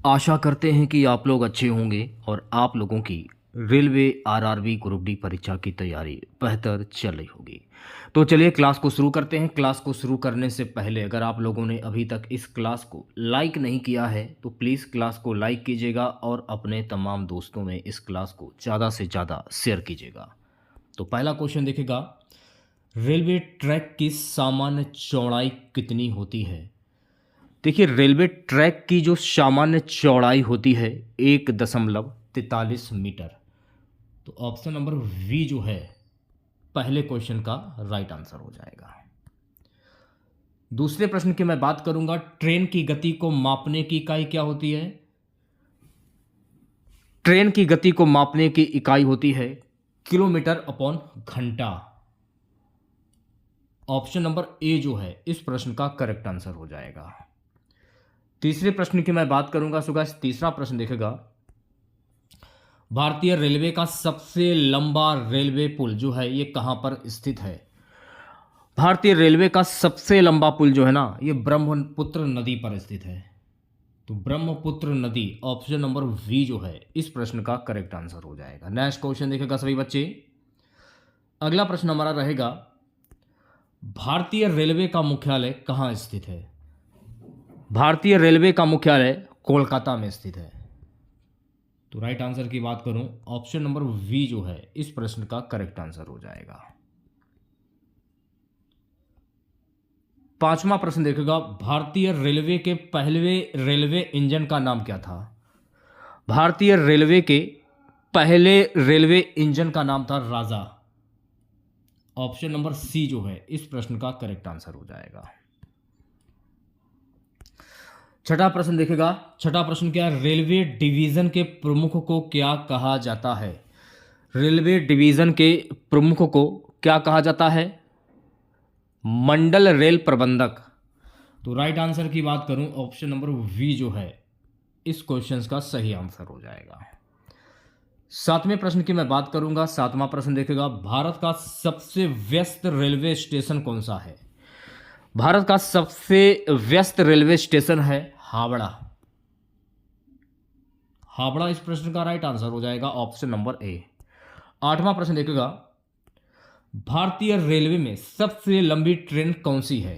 आशा करते हैं कि आप लोग अच्छे होंगे और आप लोगों की रेलवे आरआरबी ग्रुप डी परीक्षा की तैयारी बेहतर चल रही होगी। तो चलिए क्लास को शुरू करते हैं। क्लास को शुरू करने से पहले अगर आप लोगों ने अभी तक इस क्लास को लाइक नहीं किया है तो प्लीज़ क्लास को लाइक कीजिएगा और अपने तमाम दोस्तों में इस क्लास को ज़्यादा से ज़्यादा शेयर कीजिएगा। तो पहला क्वेश्चन देखिएगा, रेलवे ट्रैक की सामान्य चौड़ाई कितनी होती है? देखिए, रेलवे ट्रैक की जो सामान्य चौड़ाई होती है 1.43 मीटर। तो ऑप्शन नंबर वी जो है पहले क्वेश्चन का राइट आंसर हो जाएगा। दूसरे प्रश्न की मैं बात करूंगा, ट्रेन की गति को मापने की इकाई क्या होती है? ट्रेन की गति को मापने की इकाई होती है किलोमीटर अपॉन घंटा। ऑप्शन नंबर ए जो है इस प्रश्न का करेक्ट आंसर हो जाएगा। तीसरे प्रश्न की मैं बात करूंगा। सो गाइस, तीसरा प्रश्न देखेगा, भारतीय रेलवे का सबसे लंबा रेलवे पुल जो है ये कहां पर स्थित है? भारतीय रेलवे का सबसे लंबा पुल जो है ना ये ब्रह्मपुत्र नदी पर स्थित है। तो ब्रह्मपुत्र नदी ऑप्शन नंबर वी जो है इस प्रश्न का करेक्ट आंसर हो जाएगा। नेक्स्ट क्वेश्चन देखेगा सभी बच्चे। अगला प्रश्न हमारा रहेगा, भारतीय रेलवे का मुख्यालय कहां स्थित है? भारतीय रेलवे का मुख्यालय कोलकाता में स्थित है। तो राइट आंसर की बात करूं, ऑप्शन नंबर वी जो है इस प्रश्न का करेक्ट आंसर हो जाएगा। पांचवा प्रश्न देखेगा, भारतीय रेलवे के पहले रेलवे इंजन का नाम क्या था? भारतीय रेलवे के पहले रेलवे इंजन का नाम था राजा। ऑप्शन नंबर सी जो है इस प्रश्न का करेक्ट आंसर हो जाएगा। छठा प्रश्न देखेगा। छठा प्रश्न क्या है, रेलवे डिवीजन के प्रमुख को क्या कहा जाता है? रेलवे डिवीजन के प्रमुख को क्या कहा जाता है? मंडल रेल प्रबंधक। तो राइट आंसर की बात करूं, ऑप्शन नंबर वी जो है इस क्वेश्चन का सही आंसर हो जाएगा। सातवें प्रश्न की मैं बात करूंगा। सातवां प्रश्न देखेगा, भारत का सबसे व्यस्त रेलवे स्टेशन कौन सा है? भारत का सबसे व्यस्त रेलवे स्टेशन है हावड़ा। हावड़ा इस प्रश्न का राइट आंसर हो जाएगा, ऑप्शन नंबर ए। आठवां प्रश्न देखेगा, भारतीय रेलवे में सबसे लंबी ट्रेन कौन सी है?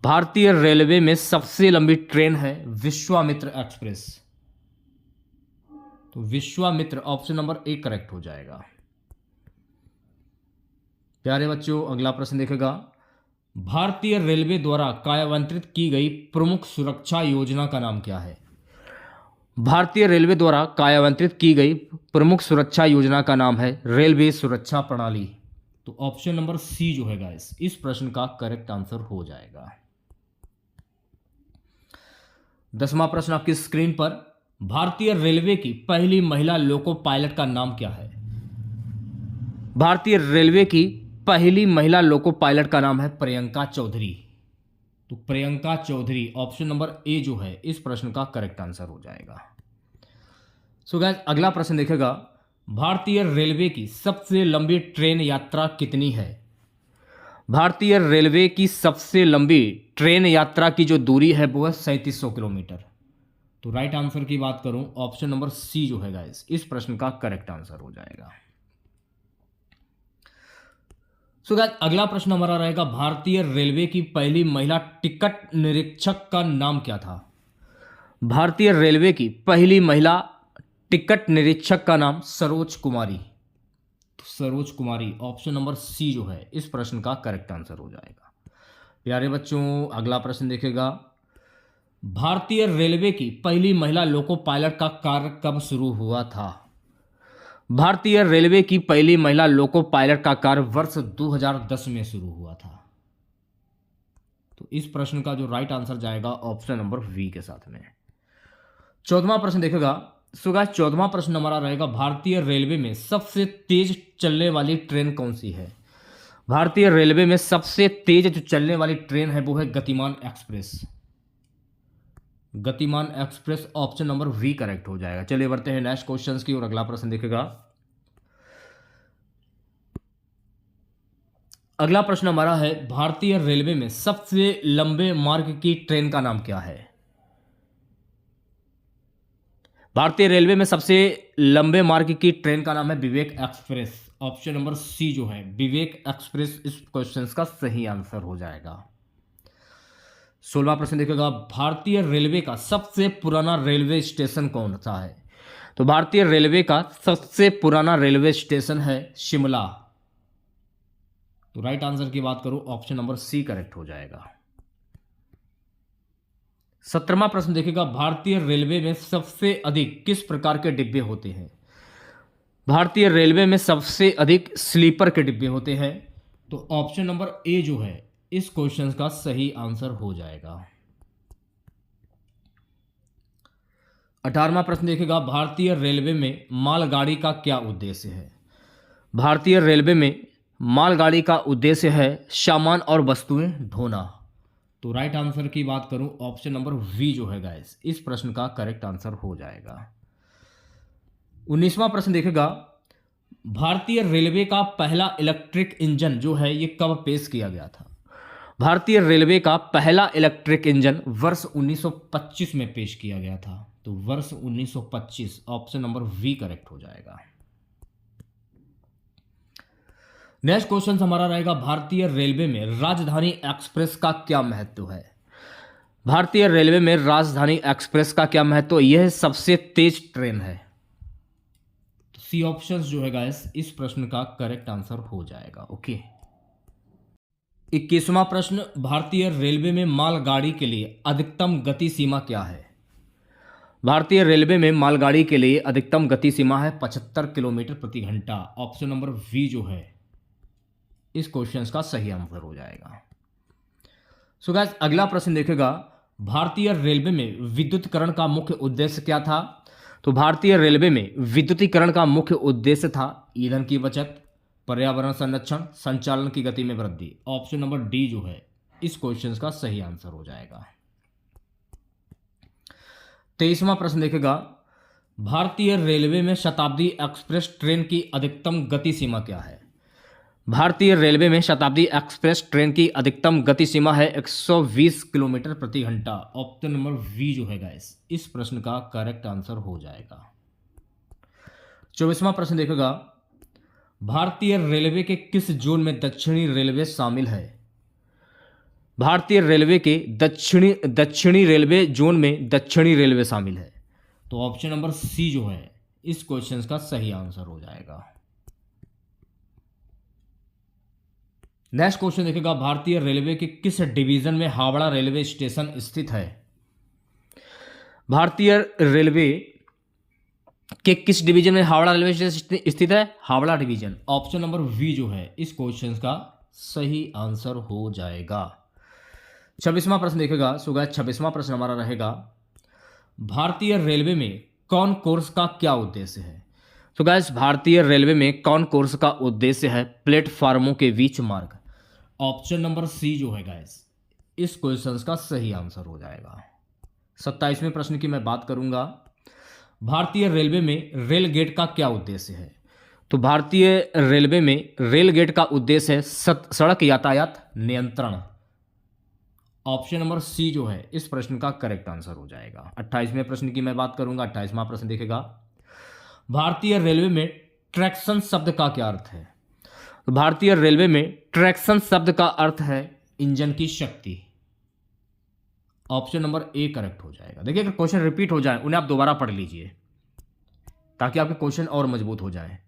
भारतीय रेलवे में सबसे लंबी ट्रेन है विश्वामित्र एक्सप्रेस। तो Vishwamitra option number A correct हो जाएगा। प्यारे बच्चों, अगला प्रश्न देखेगा, भारतीय रेलवे द्वारा कार्यान्वित की गई प्रमुख सुरक्षा योजना का नाम क्या है? भारतीय रेलवे द्वारा कार्यान्वित की गई प्रमुख सुरक्षा योजना का नाम है रेलवे सुरक्षा प्रणाली। तो ऑप्शन नंबर सी जो है गाइस इस प्रश्न का करेक्ट आंसर हो जाएगा। 10वां प्रश्न आपकी स्क्रीन पर, भारतीय रेलवे की पहली महिला लोको पायलट का नाम क्या है? भारतीय रेलवे की पहली महिला लोको पायलट का नाम है प्रियंका चौधरी। तो Priyanka Chaudhary option number A जो है इस प्रश्न का करेक्ट आंसर हो जाएगा। सो गाइस, अगला प्रश्न देखेगा, भारतीय रेलवे की सबसे लंबी ट्रेन यात्रा कितनी है? भारतीय रेलवे की सबसे लंबी ट्रेन यात्रा की जो दूरी है वो है 3700 किलोमीटर। तो राइट आंसर की बात करूं, ऑप्शन नंबर सी जो है गाइस इस प्रश्न का करेक्ट आंसर हो जाएगा। सो गाइस, अगला प्रश्न हमारा रहेगा, भारतीय रेलवे की पहली महिला टिकट निरीक्षक का नाम क्या था? भारतीय रेलवे की पहली महिला टिकट निरीक्षक का नाम सरोज कुमारी। तो सरोज कुमारी ऑप्शन नंबर सी जो है इस प्रश्न का करेक्ट आंसर हो जाएगा। प्यारे बच्चों, अगला प्रश्न देखेगा, भारतीय रेलवे की पहली महिला लोको पायलट का कार्य कब शुरू हुआ था? भारतीय रेलवे की पहली महिला लोको पायलट का कार्य वर्ष 2010 में शुरू हुआ था। तो इस प्रश्न का जो राइट आंसर जाएगा ऑप्शन नंबर वी के साथ में। 14वां प्रश्न देखेगा। सो गाइस, 14वां प्रश्न हमारा रहेगा, भारतीय रेलवे में सबसे तेज चलने वाली ट्रेन कौन सी है? भारतीय रेलवे में सबसे तेज जो चलने वाली ट्रेन है वो है Gatiman Express. Gatiman Express option number B correct हो जाएगा। चलिए बढ़ते हैं नेक्स्ट क्वेश्चंस की और अगला प्रश्न देखेगा। अगला प्रश्न हमारा है, भारतीय रेलवे में सबसे लंबे मार्ग की ट्रेन का नाम क्या है? भारतीय रेलवे में सबसे लंबे मार्ग की ट्रेन का नाम है विवेक एक्सप्रेस। ऑप्शन नंबर सी जो है विवेक एक्सप्रेस इस क्वेश्चन का सही आंसर हो जाएगा। 16वां प्रश्न देखिएगा, भारतीय रेलवे का सबसे पुराना रेलवे स्टेशन कौन सा है? तो भारतीय रेलवे का सबसे पुराना रेलवे स्टेशन है शिमला। तो राइट आंसर की बात करूं, ऑप्शन नंबर सी करेक्ट हो जाएगा। 17वां प्रश्न देखिएगा, भारतीय रेलवे में सबसे अधिक किस प्रकार के डिब्बे होते हैं? भारतीय रेलवे में सबसे अधिक स्लीपर के डिब्बे होते हैं। तो ऑप्शन नंबर ए जो है इस क्वेश्चन का सही आंसर हो जाएगा। 18वां प्रश्न देखिएगा, भारतीय रेलवे में मालगाड़ी का क्या उद्देश्य है? भारतीय रेलवे में मालगाड़ी का उद्देश्य है सामान और वस्तुएं ढोना। तो राइट आंसर की बात करूं, ऑप्शन नंबर वी जो है गाइस इस प्रश्न का करेक्ट आंसर हो जाएगा। 19वां प्रश्न देखिएगा, भारतीय रेलवे का पहला इलेक्ट्रिक इंजन जो है ये कब पेश किया गया था? भारतीय रेलवे का पहला इलेक्ट्रिक इंजन वर्ष 1925 में पेश किया गया था। तो वर्ष 1925 ऑप्शन नंबर वी करेक्ट हो जाएगा। नेक्स्ट क्वेश्चन हमारा रहेगा, भारतीय रेलवे में राजधानी एक्सप्रेस का क्या महत्व है? भारतीय रेलवे में राजधानी एक्सप्रेस का क्या महत्व? यह सबसे तेज ट्रेन है। तो सी ऑप्शन जो है गाइस इस प्रश्न का करेक्ट आंसर हो जाएगा। ओके। 21वां प्रश्न, भारतीय रेलवे में मालगाड़ी के लिए अधिकतम गति सीमा क्या है? भारतीय रेलवे में मालगाड़ी के लिए अधिकतम गति सीमा है 75 किलोमीटर प्रति घंटा। ऑप्शन नंबर वी जो है इस क्वेश्चन का सही आंसर हो जाएगा। सो गाइस अगला प्रश्न देखेगा, भारतीय रेलवे में विद्युतीकरण का मुख्य उद्देश्य क्या था? तो भारतीय रेलवे में विद्युतीकरण का मुख्य उद्देश्य था ईंधन की बचत, पर्यावरण संरक्षण, संचालन की गति में वृद्धि। ऑप्शन नंबर डी जो है इस क्वेश्चन का सही आंसर हो जाएगा। 23वां प्रश्न देखेगा, भारतीय रेलवे में शताब्दी एक्सप्रेस ट्रेन की अधिकतम गति सीमा क्या है? भारतीय रेलवे में शताब्दी एक्सप्रेस ट्रेन की अधिकतम गति सीमा है 120 किलोमीटर प्रति घंटा। ऑप्शन नंबर वी जो है गाइस इस प्रश्न का करेक्ट आंसर हो जाएगा। 24वां प्रश्न देखेगा, भारतीय रेलवे के किस जोन में दक्षिणी रेलवे शामिल है? भारतीय रेलवे के दक्षिणी रेलवे जोन में दक्षिणी रेलवे शामिल है। तो ऑप्शन नंबर सी जो है इस क्वेश्चन का सही आंसर हो जाएगा। नेक्स्ट क्वेश्चन देखेगा, भारतीय रेलवे के किस डिवीजन में हावड़ा रेलवे स्टेशन स्थित है? भारतीय रेलवे के किस डिवीजन में हावड़ा रेलवे स्टेशन स्थित है? Howrah division. Option number B जो है इस क्वेश्चन का सही आंसर हो जाएगा। 26वां प्रश्न देखेगा। सो गाइस 26वां प्रश्न हमारा रहेगा, भारतीय रेलवे में कौन कोर्स का क्या उद्देश्य है? तो गाइस भारतीय रेलवे में कौन कोर्स का उद्देश्य है? प्लेटफार्मों के बीच मार्ग। ऑप्शन नंबर सी जो है गाइस इस क्वेश्चन का सही आंसर हो जाएगा। 27वें प्रश्न की मैं बात करूंगा, भारतीय रेलवे में रेल गेट का क्या उद्देश्य है? तो भारतीय रेलवे में रेल गेट का उद्देश्य है सड़क यातायात नियंत्रण। ऑप्शन नंबर सी जो है इस प्रश्न का करेक्ट आंसर हो जाएगा। 28वें प्रश्न की मैं बात करूंगा। 28वां प्रश्न देखेगा, भारतीय रेलवे में ट्रैक्शन शब्द का क्या अर्थ है? तो भारतीय रेलवे में ट्रैक्शन शब्द का अर्थ है इंजन की शक्ति। ऑप्शन नंबर ए करेक्ट हो जाएगा। देखिए अगर क्वेश्चन रिपीट हो जाए उन्हें आप दोबारा पढ़ लीजिए ताकि आपके क्वेश्चन और मजबूत हो जाए।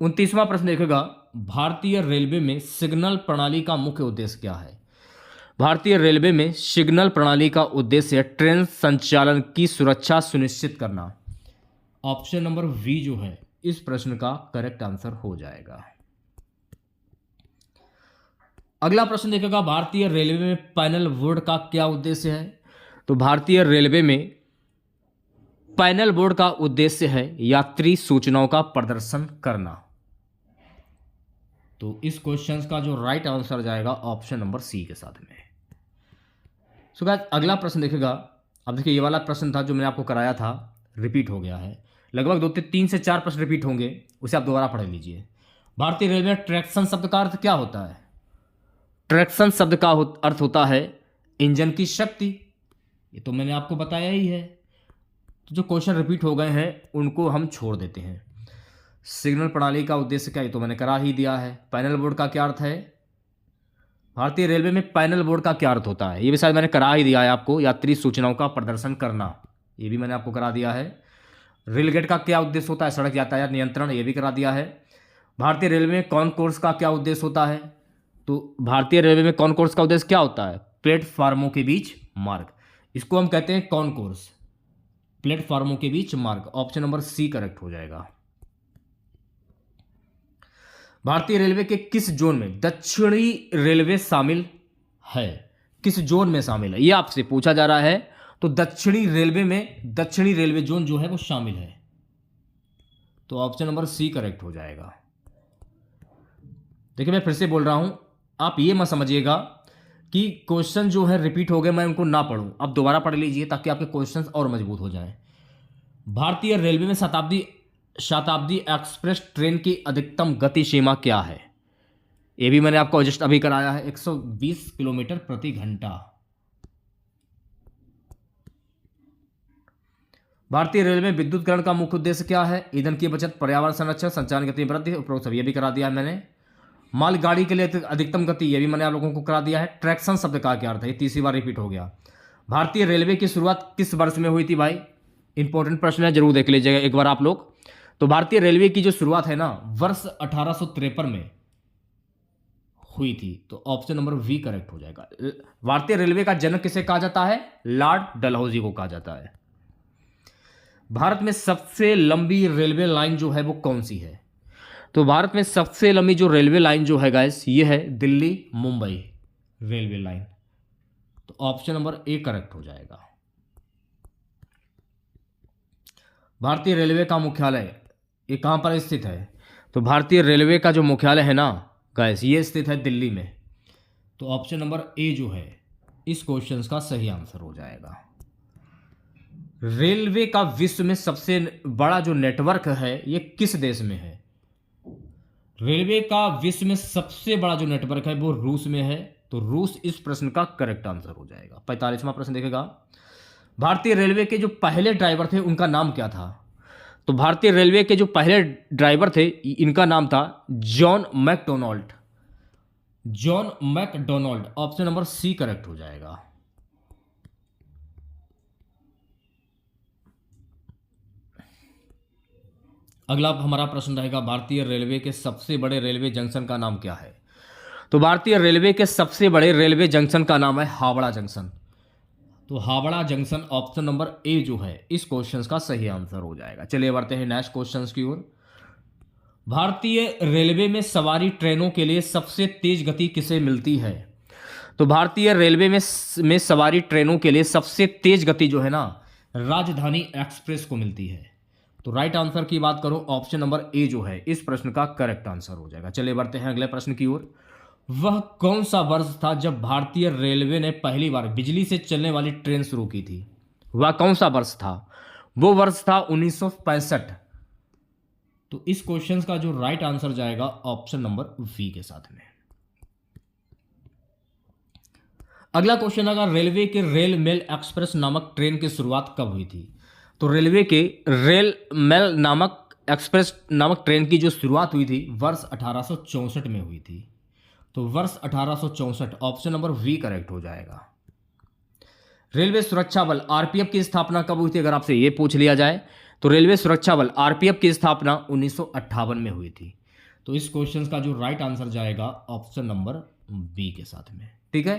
29वां प्रश्न देखेगा, भारतीय रेलवे में सिग्नल प्रणाली का मुख्य उद्देश्य क्या है? भारतीय रेलवे में सिग्नल प्रणाली का उद्देश्य ट्रेन संचालन की सुरक्षा सुनिश्चित करना। ऑप्शन नंबर वी जो है इस प्रश्न का करेक्ट आंसर हो जाएगा। अगला प्रश्न देखेगा, भारतीय रेलवे में पैनल बोर्ड का क्या उद्देश्य है? तो भारतीय रेलवे में पैनल बोर्ड का उद्देश्य है यात्री सूचनाओं का प्रदर्शन करना। तो इस क्वेश्चन का जो राइट आंसर जाएगा ऑप्शन नंबर सी के साथ में। सो गाइस अगला प्रश्न देखेगा। अब देखिए ये वाला प्रश्न था जो मैंने आपको कराया था, रिपीट हो गया है। लगभग 3 से 4 प्रश्न रिपीट होंगे, उसे आप दोबारा पढ़ लीजिए। भारतीय रेलवे में ट्रैक्शन शब्द का अर्थ क्या होता है? ट्रैक्शन शब्द का अर्थ होता है इंजन की शक्ति। ये तो मैंने आपको बताया ही है। तो जो क्वेश्चन रिपीट हो गए हैं उनको हम छोड़ देते हैं। सिग्नल प्रणाली का उद्देश्य क्या है, ये तो मैंने करा ही दिया है। पैनल बोर्ड का क्या अर्थ है, भारतीय रेलवे में पैनल बोर्ड का क्या अर्थ होता है, ये भी शायद मैंने करा ही दिया है आपको। यात्री सूचनाओं का प्रदर्शन करना, ये भी मैंने आपको करा दिया है। रेल गेट का क्या उद्देश्य होता है, सड़क यातायात नियंत्रण, ये भी करा दिया है। भारतीय रेलवे में कॉनकोर्स का क्या उद्देश्य होता है, तो भारतीय रेलवे में कॉनकोर्स का उद्देश्य क्या होता है, प्लेटफार्मों के बीच मार्ग, इसको हम कहते हैं कॉनकोर्स, प्लेटफार्मों के बीच मार्ग। ऑप्शन नंबर सी करेक्ट हो जाएगा। भारतीय रेलवे के किस जोन में दक्षिणी रेलवे शामिल है, किस जोन में शामिल है, यह आपसे पूछा जा रहा है। तो दक्षिणी रेलवे में दक्षिणी रेलवे जोन जो है वो शामिल है, तो ऑप्शन नंबर सी करेक्ट हो जाएगा। देखिए मैं फिर से बोल रहा हूं, आप ये मत समझिएगा कि क्वेश्चन जो है रिपीट हो गए मैं उनको ना पढ़ूं, अब दोबारा पढ़ लीजिए ताकि आपके क्वेश्चंस और मजबूत हो जाएं। भारतीय रेलवे में शताब्दी एक्सप्रेस ट्रेन की अधिकतम गति सीमा क्या है, ये भी मैंने आपको जस्ट अभी कराया है, 120 किलोमीटर प्रति घंटा। भारतीय रेलवे में विद्युतीकरण का मुख्य उद्देश्य क्या है, ईंधन की बचत, पर्यावरण संरक्षण, संचालन गति में वृद्धि, उपरोक्त सब ये भी करा दिया है मैंने। मालगाड़ी के लिए अधिकतम गति, ये भी मैंने आप लोगों को करा दिया है। ट्रैक्शन शब्द का क्या अर्थ है, ये तीसरी बार रिपीट हो गया। भारतीय रेलवे की शुरुआत किस वर्ष में हुई थी भाई, इंपॉर्टेंट प्रश्न है, जरूर देख लीजिएगा एक बार आप लोग। तो भारतीय रेलवे की जो शुरुआत है ना वर्ष 1853 में हुई थी, तो ऑप्शन नंबर वी करेक्ट हो जाएगा। भारतीय रेलवे का जनक किसे कहा जाता है, लॉर्ड डलहौजी को कहा जाता है। भारत में सबसे लंबी रेलवे लाइन जो है वो कौन सी है, तो भारत में सबसे लंबी जो रेलवे लाइन जो है गाइस ये है दिल्ली मुंबई रेलवे लाइन, तो ऑप्शन नंबर ए करेक्ट हो जाएगा। भारतीय रेलवे का मुख्यालय ये कहां पर स्थित है, तो भारतीय रेलवे का जो मुख्यालय है ना गाइस ये स्थित है दिल्ली में, तो ऑप्शन नंबर ए जो है इस क्वेश्चन का सही आंसर हो जाएगा। रेलवे का विश्व में सबसे बड़ा जो नेटवर्क है ये किस देश में है, रेलवे का विश्व में सबसे बड़ा जो नेटवर्क है वो रूस में है, तो रूस इस प्रश्न का करेक्ट आंसर हो जाएगा। 45वां प्रश्न देखेगा, भारतीय रेलवे के जो पहले ड्राइवर थे उनका नाम क्या था, तो भारतीय रेलवे के जो पहले ड्राइवर थे इनका नाम था John McDonald, John McDonald, option number C correct हो जाएगा। अगला हमारा प्रश्न रहेगा, भारतीय रेलवे के सबसे बड़े रेलवे जंक्शन का नाम क्या है, तो भारतीय रेलवे के सबसे बड़े रेलवे जंक्शन का नाम है हावड़ा जंक्शन, तो Howrah junction option number A जो है इस क्वेश्चन का सही आंसर हो जाएगा। चलिए बढ़ते हैं नेक्स्ट क्वेश्चन की ओर। भारतीय रेलवे में सवारी ट्रेनों के लिए सबसे तेज गति किसे मिलती है, तो भारतीय रेलवे में सवारी ट्रेनों के लिए सबसे तेज गति जो है ना राजधानी एक्सप्रेस को मिलती है, तो राइट आंसर की बात करूं ऑप्शन नंबर ए जो है इस प्रश्न का करेक्ट आंसर हो जाएगा। चलिए बढ़ते हैं अगले प्रश्न की ओर। वह कौन सा वर्ष था जब भारतीय रेलवे ने पहली बार बिजली से चलने वाली ट्रेन शुरू की थी, वह कौन सा वर्ष था, वो वर्ष था 1965, तो इस क्वेश्चन का जो राइट आंसर जाएगा ऑप्शन नंबर वी के साथ में। अगला क्वेश्चन अगर रेलवे के रेल मेल एक्सप्रेस नामक ट्रेन की शुरुआत कब हुई थी, तो रेलवे के रेल मेल नामक एक्सप्रेस नामक ट्रेन की जो शुरुआत हुई थी वर्ष 1864 में हुई थी, तो वर्ष 1864 ऑप्शन नंबर वी करेक्ट हो जाएगा। रेलवे सुरक्षा बल आरपीएफ की स्थापना कब हुई थी, अगर आपसे ये पूछ लिया जाए तो रेलवे सुरक्षा बल आरपीएफ की स्थापना 1958 में हुई थी, तो इस क्वेश्चन का जो राइट आंसर जाएगा ऑप्शन नंबर बी के साथ में। ठीक है।